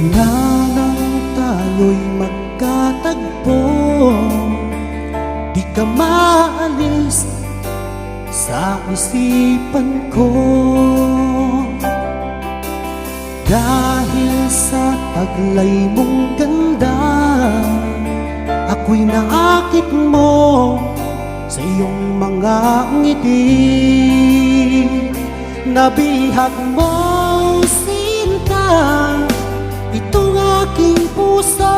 Mula nang tayo'y magkatagpo, di ka maalis sa isipan ko. Dahil sa taglay mong ganda, ako'y naakit mo sa iyong mga ngiti. Nabihag mo, sinta, itong aking puso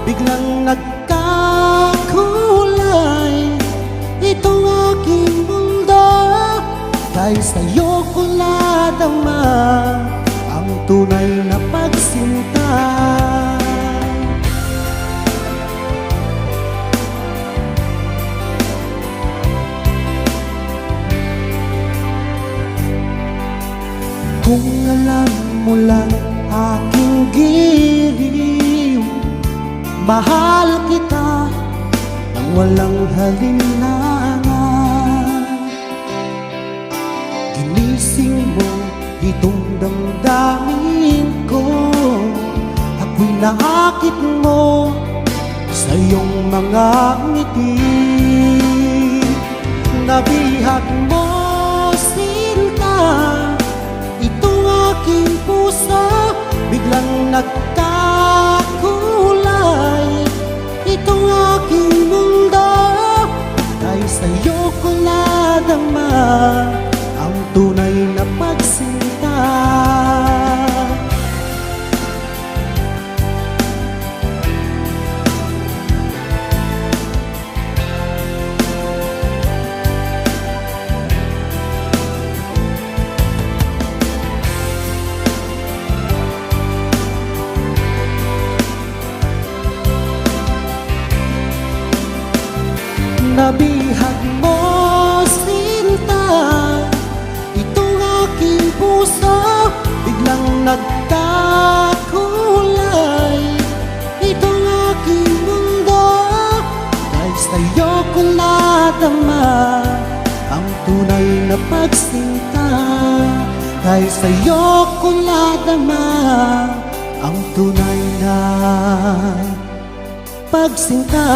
biglang nagkakulay. Itong aking mundo, dahil sa'yo ko nadama ang tunay na pagsinta. Kung alam mo lang aking giliw, mahal kita nang walang halinlangan. Ginising mo itong damdamin ko, ako'y naakit mo sa iyong mga ngiti. Nabihag mo, sinta, itong aking puso biglang nagkakulay. Itong aking mundo, dahil sa'yo ko nadama ang tunay na pagsinta. Nabihag mo, sinta, itong aking puso biglang nagkakulay. Itong aking mundo, dahil sa'yo ko nadama ang tunay na pagsinta. Dahil sa'yo ko nadama ang tunay na pagsinta.